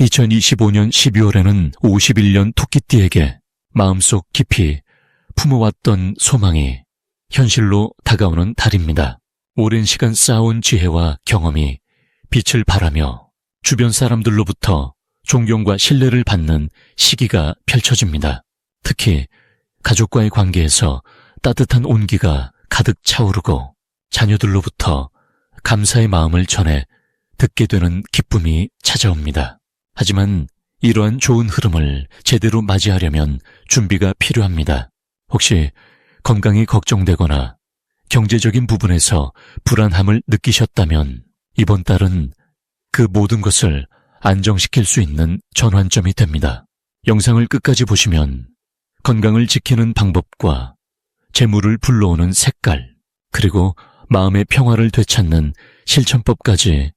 2025년 12월에는 51년 토끼띠에게 마음속 깊이 품어왔던 소망이 현실로 다가오는 달입니다. 오랜 시간 쌓아온 지혜와 경험이 빛을 발하며 주변 사람들로부터 존경과 신뢰를 받는 시기가 펼쳐집니다. 특히 가족과의 관계에서 따뜻한 온기가 가득 차오르고 자녀들로부터 감사의 마음을 전해 듣게 되는 기쁨이 찾아옵니다. 하지만 이러한 좋은 흐름을 제대로 맞이하려면 준비가 필요합니다. 혹시 건강이 걱정되거나 경제적인 부분에서 불안함을 느끼셨다면 이번 달은 그 모든 것을 안정시킬 수 있는 전환점이 됩니다. 영상을 끝까지 보시면 건강을 지키는 방법과 재물을 불러오는 색깔, 그리고 마음의 평화를 되찾는 실천법까지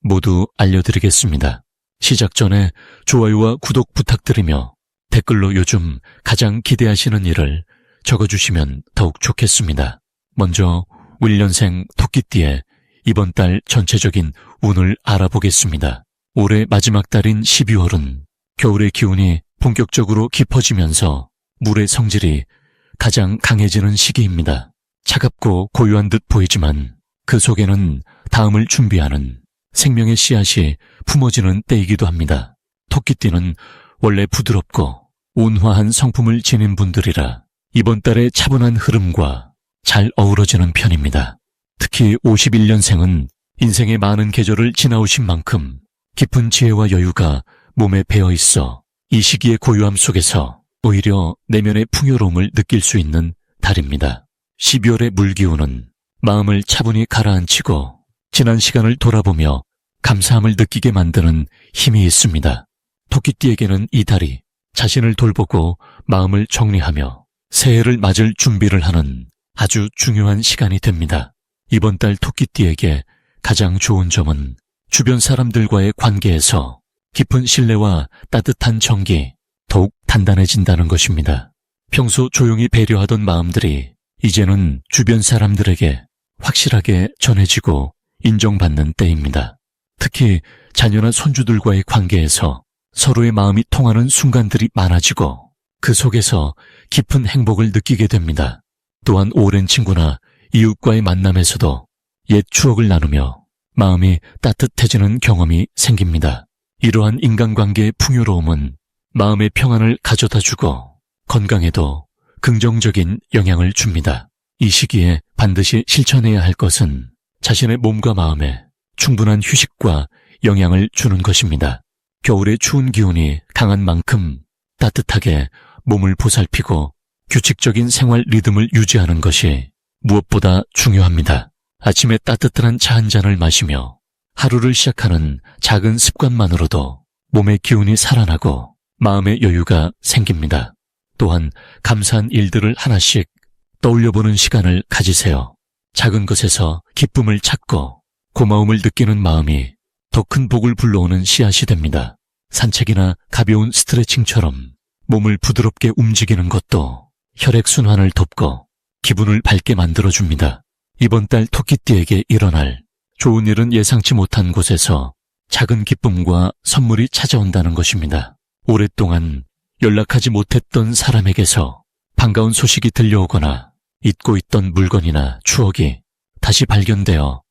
모두 알려드리겠습니다. 시작 전에 좋아요와 구독 부탁드리며 댓글로 요즘 가장 기대하시는 일을 적어주시면 더욱 좋겠습니다. 먼저 을년생 토끼띠의 이번 달 전체적인 운을 알아보겠습니다. 올해 마지막 달인 12월은 겨울의 기운이 본격적으로 깊어지면서 물의 성질이 가장 강해지는 시기입니다. 차갑고 고요한 듯 보이지만 그 속에는 다음을 준비하는 생명의 씨앗이 품어지는 때이기도 합니다. 토끼띠는 원래 부드럽고 온화한 성품을 지닌 분들이라 이번 달의 차분한 흐름과 잘 어우러지는 편입니다. 특히 51년생은 인생의 많은 계절을 지나오신 만큼 깊은 지혜와 여유가 몸에 배어 있어 이 시기의 고요함 속에서 오히려 내면의 풍요로움을 느낄 수 있는 달입니다. 12월의 물기운은 마음을 차분히 가라앉히고 지난 시간을 돌아보며 감사함을 느끼게 만드는 힘이 있습니다. 토끼띠에게는 이 달이 자신을 돌보고 마음을 정리하며 새해를 맞을 준비를 하는 아주 중요한 시간이 됩니다. 이번 달 토끼띠에게 가장 좋은 점은 주변 사람들과의 관계에서 깊은 신뢰와 따뜻한 정이 더욱 단단해진다는 것입니다. 평소 조용히 배려하던 마음들이 이제는 주변 사람들에게 확실하게 전해지고 인정받는 때입니다. 특히 자녀나 손주들과의 관계에서 서로의 마음이 통하는 순간들이 많아지고 그 속에서 깊은 행복을 느끼게 됩니다. 또한 오랜 친구나 이웃과의 만남에서도 옛 추억을 나누며 마음이 따뜻해지는 경험이 생깁니다. 이러한 인간관계의 풍요로움은 마음의 평안을 가져다주고 건강에도 긍정적인 영향을 줍니다. 이 시기에 반드시 실천해야 할 것은 자신의 몸과 마음에 충분한 휴식과 영향을 주는 것입니다. 겨울의 추운 기운이 강한 만큼 따뜻하게 몸을 보살피고 규칙적인 생활 리듬을 유지하는 것이 무엇보다 중요합니다. 아침에 따뜻한 차 한 잔을 마시며 하루를 시작하는 작은 습관만으로도 몸의 기운이 살아나고 마음의 여유가 생깁니다. 또한 감사한 일들을 하나씩 떠올려보는 시간을 가지세요. 작은 것에서 기쁨을 찾고 고마움을 느끼는 마음이 더 큰 복을 불러오는 씨앗이 됩니다. 산책이나 가벼운 스트레칭처럼 몸을 부드럽게 움직이는 것도 혈액순환을 돕고 기분을 밝게 만들어줍니다. 이번 달 토끼띠에게 일어날 좋은 일은 예상치 못한 곳에서 작은 기쁨과 선물이 찾아온다는 것입니다. 오랫동안 연락하지 못했던 사람에게서 반가운 소식이 들려오거나 잊고 있던 물건이나 추억이 다시 발견되어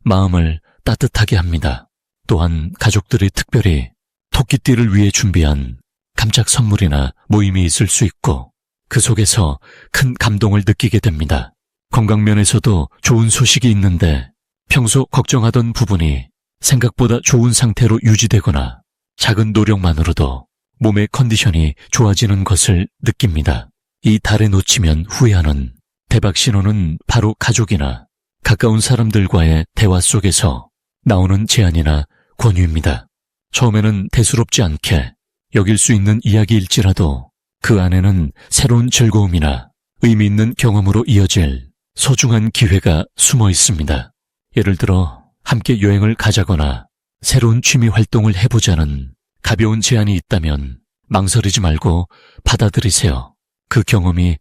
마음을 따뜻하게 합니다. 또한 가족들이 특별히 토끼띠를 위해 준비한 깜짝 선물이나 모임이 있을 수 있고 그 속에서 큰 감동을 느끼게 됩니다. 건강면에서도 좋은 소식이 있는데 평소 걱정하던 부분이 생각보다 좋은 상태로 유지되거나 작은 노력만으로도 몸의 컨디션이 좋아지는 것을 느낍니다. 이 달에 놓치면 후회하는 대박 신호는 바로 가족이나 가까운 사람들과의 대화 속에서 나오는 제안이나 권유입니다. 처음에는 대수롭지 않게 여길 수 있는 이야기일지라도 그 안에는 새로운 즐거움이나 의미 있는 경험으로 이어질 소중한 기회가 숨어 있습니다. 예를 들어 함께 여행을 가자거나 새로운 취미 활동을 해보자는 가벼운 제안이 있다면 망설이지 말고 받아들이세요. 그 경험이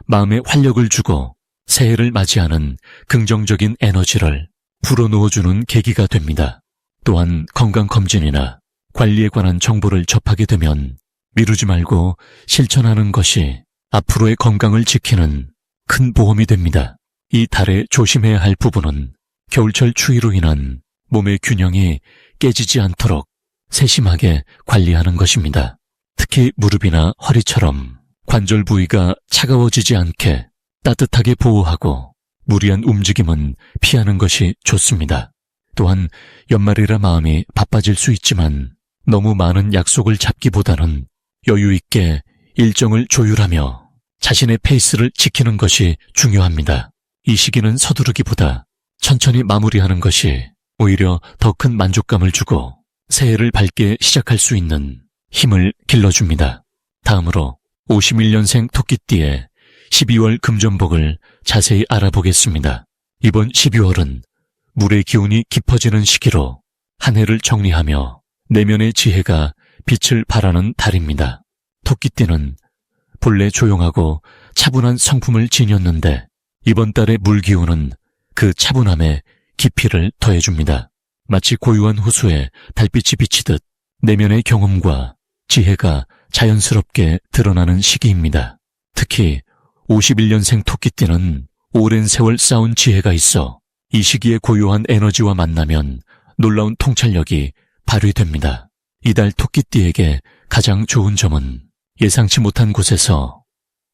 마음에 활력을 주고 새해를 맞이하는 긍정적인 에너지를 불어넣어주는 계기가 됩니다. 또한 건강검진이나 관리에 관한 정보를 접하게 되면 미루지 말고 실천하는 것이 앞으로의 건강을 지키는 큰 보험이 됩니다. 이 달에 조심해야 할 부분은 겨울철 추위로 인한 몸의 균형이 깨지지 않도록 세심하게 관리하는 것입니다. 특히 무릎이나 허리처럼 관절 부위가 차가워지지 않게 따뜻하게 보호하고 무리한 움직임은 피하는 것이 좋습니다. 또한 연말이라 마음이 바빠질 수 있지만 너무 많은 약속을 잡기보다는 여유 있게 일정을 조율하며 자신의 페이스를 지키는 것이 중요합니다. 이 시기는 서두르기보다 천천히 마무리하는 것이 오히려 더 큰 만족감을 주고 새해를 밝게 시작할 수 있는 힘을 길러줍니다. 다음으로 51년생 토끼띠의 12월 금전복을 자세히 알아보겠습니다. 이번 12월은 물의 기운이 깊어지는 시기로 한 해를 정리하며 내면의 지혜가 빛을 발하는 달입니다. 토끼띠는 본래 조용하고 차분한 성품을 지녔는데 이번 달의 물 기운은 그 차분함에 깊이를 더해줍니다. 마치 고요한 호수에 달빛이 비치듯 내면의 경험과 지혜가 자연스럽게 드러나는 시기입니다. 특히 51년생 토끼띠는 오랜 세월 쌓은 지혜가 있어 이 시기에 고요한 에너지와 만나면 놀라운 통찰력이 발휘됩니다. 이달 토끼띠에게 가장 좋은 점은 예상치 못한 곳에서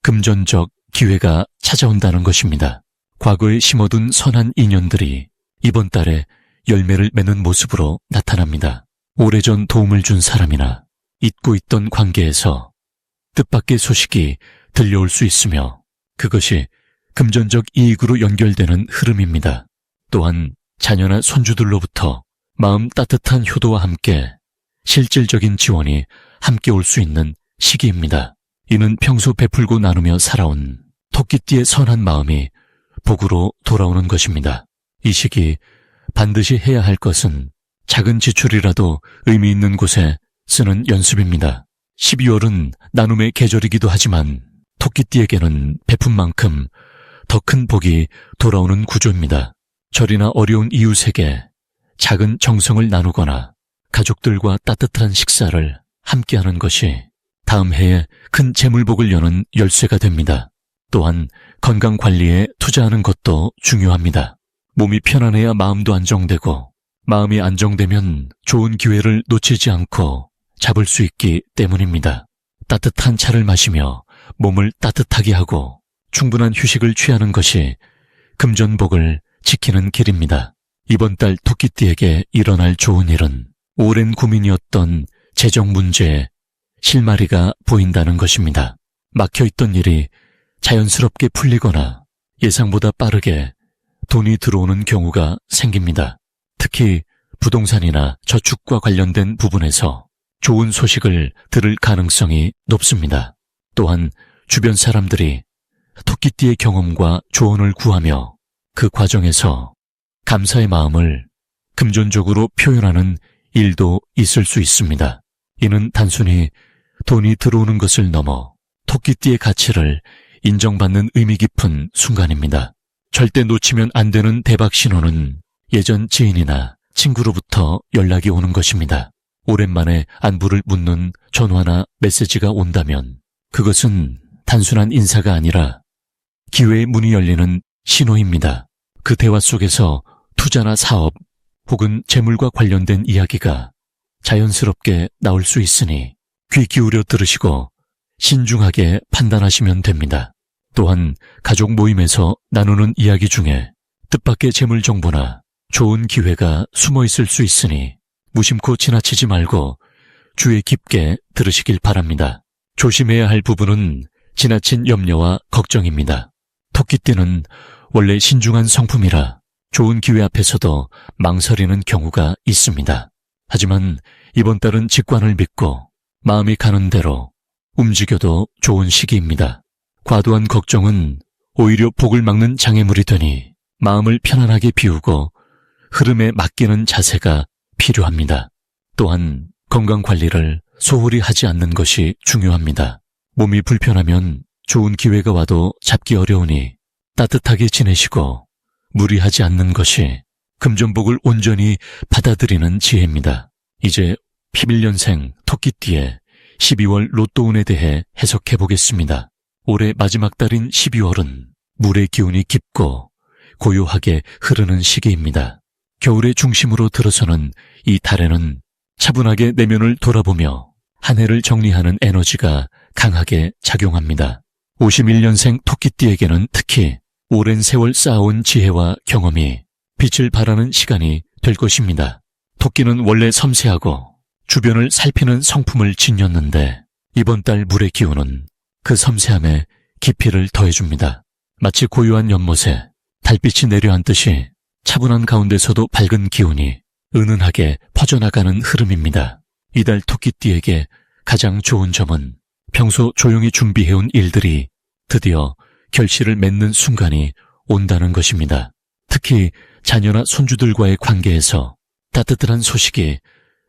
금전적 기회가 찾아온다는 것입니다. 과거에 심어둔 선한 인연들이 이번 달에 열매를 맺는 모습으로 나타납니다. 오래전 도움을 준 사람이나 잊고 있던 관계에서 뜻밖의 소식이 들려올 수 있으며 그것이 금전적 이익으로 연결되는 흐름입니다. 또한 자녀나 손주들로부터 마음 따뜻한 효도와 함께 실질적인 지원이 함께 올 수 있는 시기입니다. 이는 평소 베풀고 나누며 살아온 토끼띠의 선한 마음이 복으로 돌아오는 것입니다. 이 시기 반드시 해야 할 것은 작은 지출이라도 의미 있는 곳에 쓰는 연습입니다. 12월은 나눔의 계절이기도 하지만 토끼띠에게는 베푼만큼 더 큰 복이 돌아오는 구조입니다. 절이나 어려운 이웃에게 작은 정성을 나누거나 가족들과 따뜻한 식사를 함께하는 것이 다음 해에 큰 재물복을 여는 열쇠가 됩니다. 또한 건강관리에 투자하는 것도 중요합니다. 몸이 편안해야 마음도 안정되고 마음이 안정되면 좋은 기회를 놓치지 않고 잡을 수 있기 때문입니다. 따뜻한 차를 마시며 몸을 따뜻하게 하고 충분한 휴식을 취하는 것이 금전복을 지키는 길입니다. 이번 달 토끼띠에게 일어날 좋은 일은 오랜 고민이었던 재정 문제에 실마리가 보인다는 것입니다. 막혀있던 일이 자연스럽게 풀리거나 예상보다 빠르게 돈이 들어오는 경우가 생깁니다. 특히 부동산이나 저축과 관련된 부분에서 좋은 소식을 들을 가능성이 높습니다. 또한 주변 사람들이 토끼띠의 경험과 조언을 구하며 그 과정에서 감사의 마음을 금전적으로 표현하는 일도 있을 수 있습니다. 이는 단순히 돈이 들어오는 것을 넘어 토끼띠의 가치를 인정받는 의미 깊은 순간입니다. 절대 놓치면 안 되는 대박 신호는 예전 지인이나 친구로부터 연락이 오는 것입니다. 오랜만에 안부를 묻는 전화나 메시지가 온다면 그것은 단순한 인사가 아니라 기회의 문이 열리는 신호입니다. 그 대화 속에서 투자나 사업 혹은 재물과 관련된 이야기가 자연스럽게 나올 수 있으니 귀 기울여 들으시고 신중하게 판단하시면 됩니다. 또한 가족 모임에서 나누는 이야기 중에 뜻밖의 재물 정보나 좋은 기회가 숨어 있을 수 있으니 무심코 지나치지 말고 주의 깊게 들으시길 바랍니다. 조심해야 할 부분은 지나친 염려와 걱정입니다. 토끼띠는 원래 신중한 성품이라 좋은 기회 앞에서도 망설이는 경우가 있습니다. 하지만 이번 달은 직관을 믿고 마음이 가는 대로 움직여도 좋은 시기입니다. 과도한 걱정은 오히려 복을 막는 장애물이 되니 마음을 편안하게 비우고 흐름에 맡기는 자세가 필요합니다. 또한 건강관리를 소홀히 하지 않는 것이 중요합니다. 몸이 불편하면 좋은 기회가 와도 잡기 어려우니 따뜻하게 지내시고 무리하지 않는 것이 금전복을 온전히 받아들이는 지혜입니다. 이제 11년생 토끼띠의 12월 로또운에 대해 해석해 보겠습니다. 올해 마지막 달인 12월은 물의 기운이 깊고 고요하게 흐르는 시기입니다. 겨울의 중심으로 들어서는 이 달에는 차분하게 내면을 돌아보며 한 해를 정리하는 에너지가 강하게 작용합니다. 51년생 토끼띠에게는 특히 오랜 세월 쌓아온 지혜와 경험이 빛을 발하는 시간이 될 것입니다. 토끼는 원래 섬세하고 주변을 살피는 성품을 지녔는데 이번 달 물의 기운은 그 섬세함에 깊이를 더해줍니다. 마치 고요한 연못에 달빛이 내려앉듯이 차분한 가운데서도 밝은 기운이 은은하게 퍼져나가는 흐름입니다. 이달 토끼띠에게 가장 좋은 점은 평소 조용히 준비해온 일들이 드디어 결실을 맺는 순간이 온다는 것입니다. 특히 자녀나 손주들과의 관계에서 따뜻한 소식이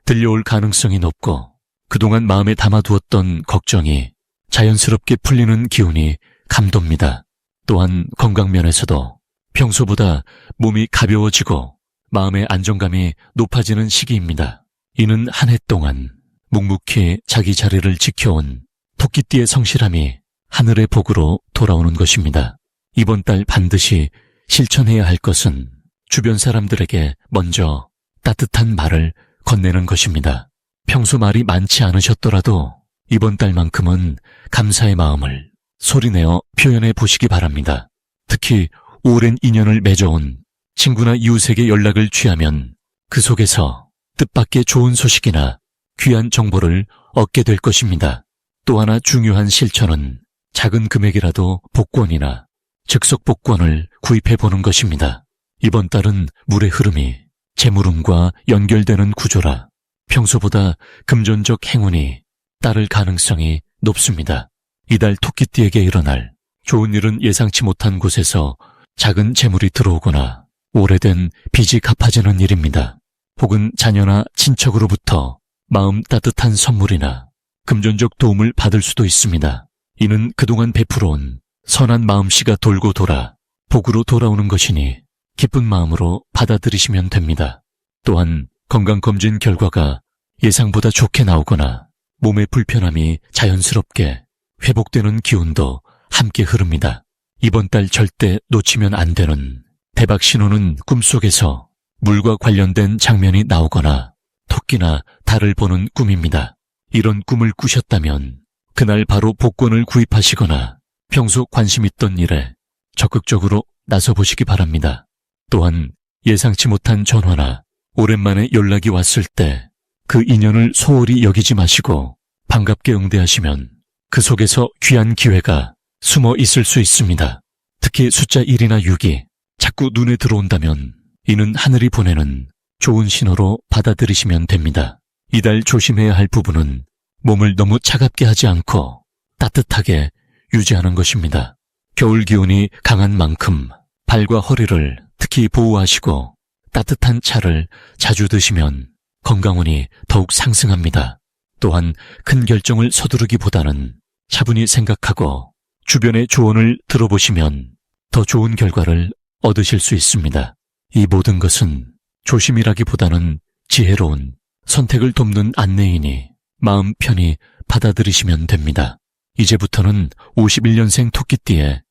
들려올 가능성이 높고 그동안 마음에 담아두었던 걱정이 자연스럽게 풀리는 기운이 감돕니다. 또한 건강면에서도 평소보다 몸이 가벼워지고 마음의 안정감이 높아지는 시기입니다. 이는 한 해 동안 묵묵히 자기 자리를 지켜온 토끼띠의 성실함이 하늘의 복으로 돌아오는 것입니다. 이번 달 반드시 실천해야 할 것은 주변 사람들에게 먼저 따뜻한 말을 건네는 것입니다. 평소 말이 많지 않으셨더라도 이번 달만큼은 감사의 마음을 소리내어 표현해 보시기 바랍니다. 특히 오랜 인연을 맺어온 친구나 이웃에게 연락을 취하면 그 속에서 뜻밖의 좋은 소식이나 귀한 정보를 얻게 될 것입니다. 또 하나 중요한 실천은 작은 금액이라도 복권이나 즉석 복권을 구입해 보는 것입니다. 이번 달은 물의 흐름이 재물운과 연결되는 구조라 평소보다 금전적 행운이 따를 가능성이 높습니다. 이달 토끼띠에게 일어날 좋은 일은 예상치 못한 곳에서 작은 재물이 들어오거나 오래된 빚이 갚아지는 일입니다. 혹은 자녀나 친척으로부터 마음 따뜻한 선물이나 금전적 도움을 받을 수도 있습니다. 이는 그동안 베풀어온 선한 마음씨가 돌고 돌아 복으로 돌아오는 것이니 기쁜 마음으로 받아들이시면 됩니다. 또한 건강검진 결과가 예상보다 좋게 나오거나 몸의 불편함이 자연스럽게 회복되는 기운도 함께 흐릅니다. 이번 달 절대 놓치면 안 되는 대박 신호는 꿈속에서 물과 관련된 장면이 나오거나 토끼나 달을 보는 꿈입니다. 이런 꿈을 꾸셨다면 그날 바로 복권을 구입하시거나 평소 관심 있던 일에 적극적으로 나서보시기 바랍니다. 또한 예상치 못한 전화나 오랜만에 연락이 왔을 때 그 인연을 소홀히 여기지 마시고 반갑게 응대하시면 그 속에서 귀한 기회가 숨어 있을 수 있습니다. 특히 숫자 1이나 6이 자꾸 눈에 들어온다면 이는 하늘이 보내는 좋은 신호로 받아들이시면 됩니다. 이달 조심해야 할 부분은 몸을 너무 차갑게 하지 않고 따뜻하게 유지하는 것입니다. 겨울 기온이 강한 만큼 발과 허리를 특히 보호하시고 따뜻한 차를 자주 드시면 건강운이 더욱 상승합니다. 또한 큰 결정을 서두르기보다는 차분히 생각하고 주변의 조언을 들어보시면 더 좋은 결과를 얻으실 수 있습니다. 이 모든 것은 조심이라기보다는 지혜로운 선택을 돕는 안내이니 마음 편히 받아들이시면 됩니다. 이제부터는 51년생 토끼띠에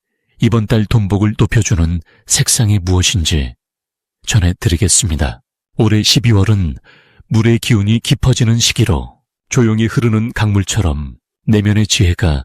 이번 달 돈복을 높여주는 색상이 무엇인지 전해드리겠습니다. 올해 12월은 물의 기운이 깊어지는 시기로 조용히 흐르는 강물처럼 내면의 지혜가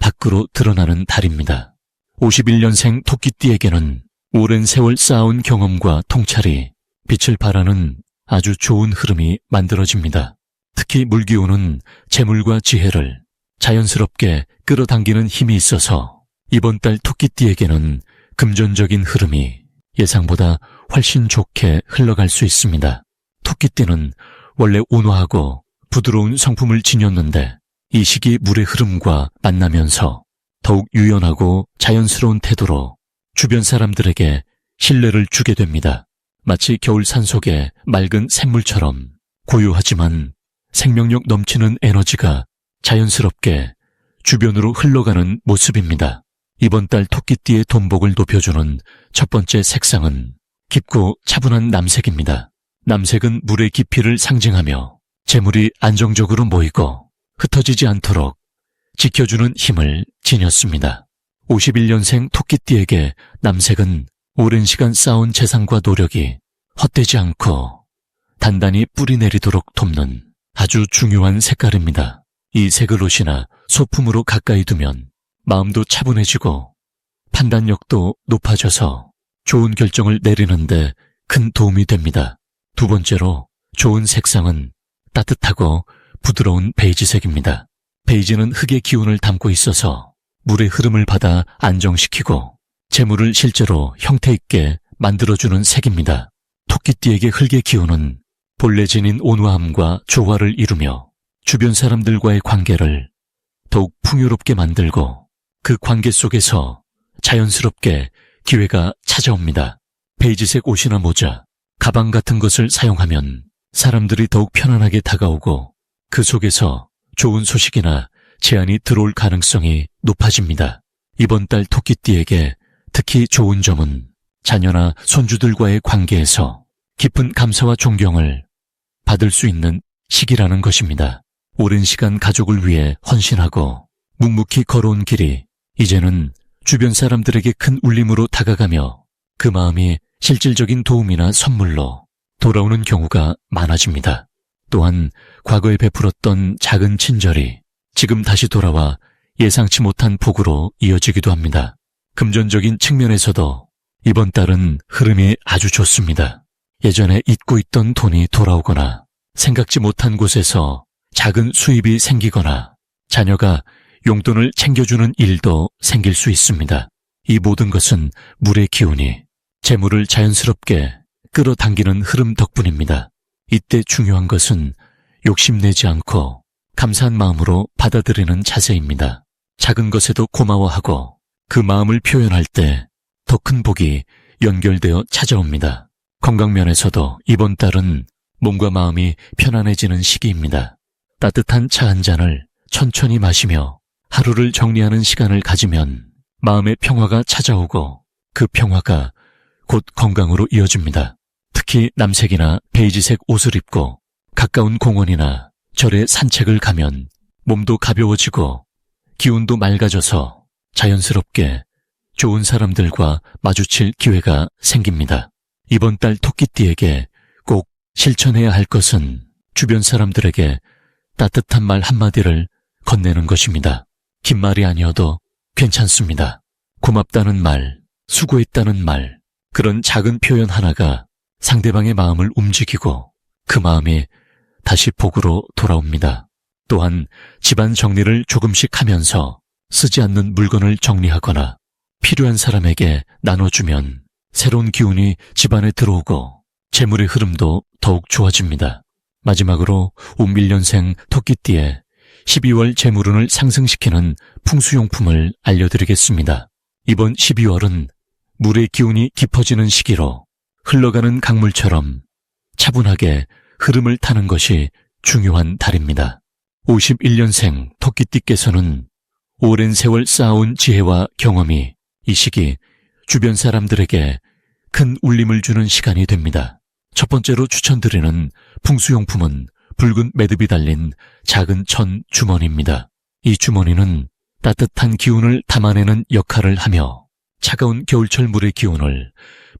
밖으로 드러나는 달입니다. 51년생 토끼띠에게는 오랜 세월 쌓아온 경험과 통찰이 빛을 발하는 아주 좋은 흐름이 만들어집니다. 특히 물기운은 재물과 지혜를 자연스럽게 끌어당기는 힘이 있어서 이번 달 토끼띠에게는 금전적인 흐름이 예상보다 훨씬 좋게 흘러갈 수 있습니다. 토끼띠는 원래 온화하고 부드러운 성품을 지녔는데 이 시기 물의 흐름과 만나면서 더욱 유연하고 자연스러운 태도로 주변 사람들에게 신뢰를 주게 됩니다. 마치 겨울 산속의 맑은 샘물처럼 고요하지만 생명력 넘치는 에너지가 자연스럽게 주변으로 흘러가는 모습입니다. 이번 달 토끼띠의 돈복을 높여주는 첫 번째 색상은 깊고 차분한 남색입니다. 남색은 물의 깊이를 상징하며 재물이 안정적으로 모이고 흩어지지 않도록 지켜주는 힘을 지녔습니다. 51년생 토끼띠에게 남색은 오랜 시간 쌓은 재산과 노력이 헛되지 않고 단단히 뿌리 내리도록 돕는 아주 중요한 색깔입니다. 이 색을 옷이나 소품으로 가까이 두면 마음도 차분해지고 판단력도 높아져서 좋은 결정을 내리는데 큰 도움이 됩니다. 두 번째로 좋은 색상은 따뜻하고 부드러운 베이지색입니다. 베이지는 흙의 기운을 담고 있어서 물의 흐름을 받아 안정시키고 재물을 실제로 형태 있게 만들어주는 색입니다. 토끼띠에게 흙의 기운은 본래 지닌 온화함과 조화를 이루며 주변 사람들과의 관계를 더욱 풍요롭게 만들고 그 관계 속에서 자연스럽게 기회가 찾아옵니다. 베이지색 옷이나 모자, 가방 같은 것을 사용하면 사람들이 더욱 편안하게 다가오고 그 속에서 좋은 소식이나 제안이 들어올 가능성이 높아집니다. 이번 달 토끼띠에게 특히 좋은 점은 자녀나 손주들과의 관계에서 깊은 감사와 존경을 받을 수 있는 시기라는 것입니다. 오랜 시간 가족을 위해 헌신하고 묵묵히 걸어온 길이 이제는 주변 사람들에게 큰 울림으로 다가가며 그 마음이 실질적인 도움이나 선물로 돌아오는 경우가 많아집니다. 또한 과거에 베풀었던 작은 친절이 지금 다시 돌아와 예상치 못한 복으로 이어지기도 합니다. 금전적인 측면에서도 이번 달은 흐름이 아주 좋습니다. 예전에 잊고 있던 돈이 돌아오거나 생각지 못한 곳에서 작은 수입이 생기거나 자녀가 용돈을 챙겨주는 일도 생길 수 있습니다. 이 모든 것은 물의 기운이 재물을 자연스럽게 끌어당기는 흐름 덕분입니다. 이때 중요한 것은 욕심내지 않고 감사한 마음으로 받아들이는 자세입니다. 작은 것에도 고마워하고 그 마음을 표현할 때 더 큰 복이 연결되어 찾아옵니다. 건강면에서도 이번 달은 몸과 마음이 편안해지는 시기입니다. 따뜻한 차 한 잔을 천천히 마시며 하루를 정리하는 시간을 가지면 마음의 평화가 찾아오고 그 평화가 곧 건강으로 이어집니다. 특히 남색이나 베이지색 옷을 입고 가까운 공원이나 절에 산책을 가면 몸도 가벼워지고 기운도 맑아져서 자연스럽게 좋은 사람들과 마주칠 기회가 생깁니다. 이번 달 토끼띠에게 꼭 실천해야 할 것은 주변 사람들에게 따뜻한 말 한마디를 건네는 것입니다. 긴 말이 아니어도 괜찮습니다. 고맙다는 말, 수고했다는 말, 그런 작은 표현 하나가 상대방의 마음을 움직이고 그 마음이 다시 복으로 돌아옵니다. 또한 집안 정리를 조금씩 하면서 쓰지 않는 물건을 정리하거나 필요한 사람에게 나눠주면 새로운 기운이 집안에 들어오고 재물의 흐름도 더욱 좋아집니다. 마지막으로 운밀년생 토끼띠의 12월 재물운을 상승시키는 풍수용품을 알려드리겠습니다. 이번 12월은 물의 기운이 깊어지는 시기로 흘러가는 강물처럼 차분하게 흐름을 타는 것이 중요한 달입니다. 51년생 토끼띠께서는 오랜 세월 쌓아온 지혜와 경험이 이 시기 주변 사람들에게 큰 울림을 주는 시간이 됩니다. 첫 번째로 추천드리는 풍수용품은 붉은 매듭이 달린 작은 천 주머니입니다. 이 주머니는 따뜻한 기운을 담아내는 역할을 하며 차가운 겨울철 물의 기운을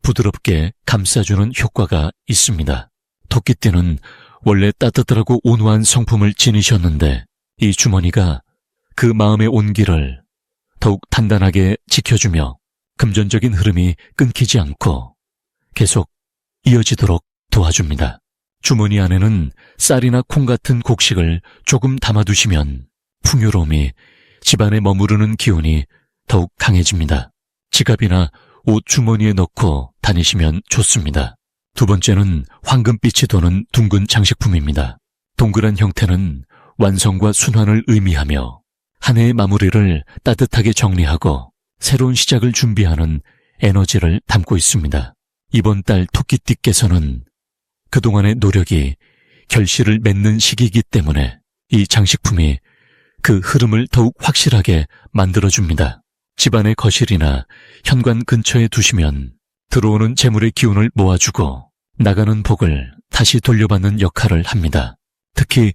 부드럽게 감싸주는 효과가 있습니다. 토끼띠는 원래 따뜻하고 온화한 성품을 지니셨는데 이 주머니가 그 마음의 온기를 더욱 단단하게 지켜주며 금전적인 흐름이 끊기지 않고 계속 이어지도록 도와줍니다. 주머니 안에는 쌀이나 콩 같은 곡식을 조금 담아두시면 풍요로움이 집안에 머무르는 기운이 더욱 강해집니다. 지갑이나 옷 주머니에 넣고 다니시면 좋습니다. 두 번째는 황금빛이 도는 둥근 장식품입니다. 동그란 형태는 완성과 순환을 의미하며 한 해의 마무리를 따뜻하게 정리하고 새로운 시작을 준비하는 에너지를 담고 있습니다. 이번 달 토끼띠께서는 그동안의 노력이 결실을 맺는 시기이기 때문에 이 장식품이 그 흐름을 더욱 확실하게 만들어줍니다. 집안의 거실이나 현관 근처에 두시면 들어오는 재물의 기운을 모아주고 나가는 복을 다시 돌려받는 역할을 합니다. 특히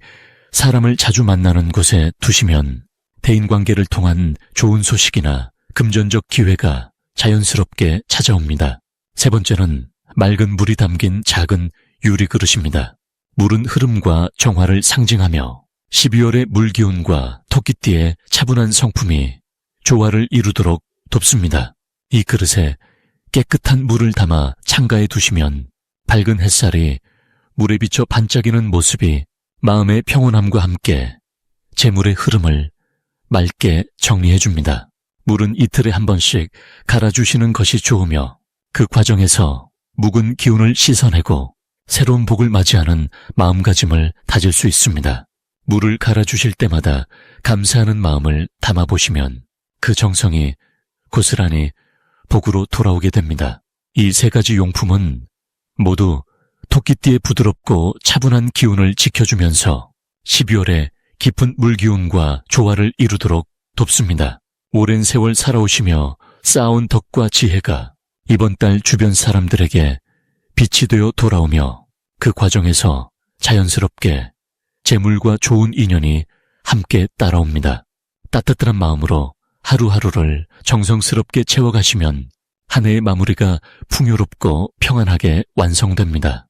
사람을 자주 만나는 곳에 두시면 대인관계를 통한 좋은 소식이나 금전적 기회가 자연스럽게 찾아옵니다. 세 번째는 맑은 물이 담긴 작은 유리 그릇입니다. 물은 흐름과 정화를 상징하며 12월의 물기운과 토끼띠의 차분한 성품이 조화를 이루도록 돕습니다. 이 그릇에 깨끗한 물을 담아 창가에 두시면 밝은 햇살이 물에 비쳐 반짝이는 모습이 마음의 평온함과 함께 재물의 흐름을 맑게 정리해줍니다. 물은 이틀에 한 번씩 갈아주시는 것이 좋으며 그 과정에서 묵은 기운을 씻어내고 새로운 복을 맞이하는 마음가짐을 다질 수 있습니다. 물을 갈아주실 때마다 감사하는 마음을 담아보시면 그 정성이 고스란히 복으로 돌아오게 됩니다. 이 세 가지 용품은 모두 토끼띠의 부드럽고 차분한 기운을 지켜주면서 12월에 깊은 물기운과 조화를 이루도록 돕습니다. 오랜 세월 살아오시며 쌓아온 덕과 지혜가 이번 달 주변 사람들에게 빛이 되어 돌아오며 그 과정에서 자연스럽게 재물과 좋은 인연이 함께 따라옵니다. 따뜻한 마음으로 하루하루를 정성스럽게 채워가시면 한 해의 마무리가 풍요롭고 평안하게 완성됩니다.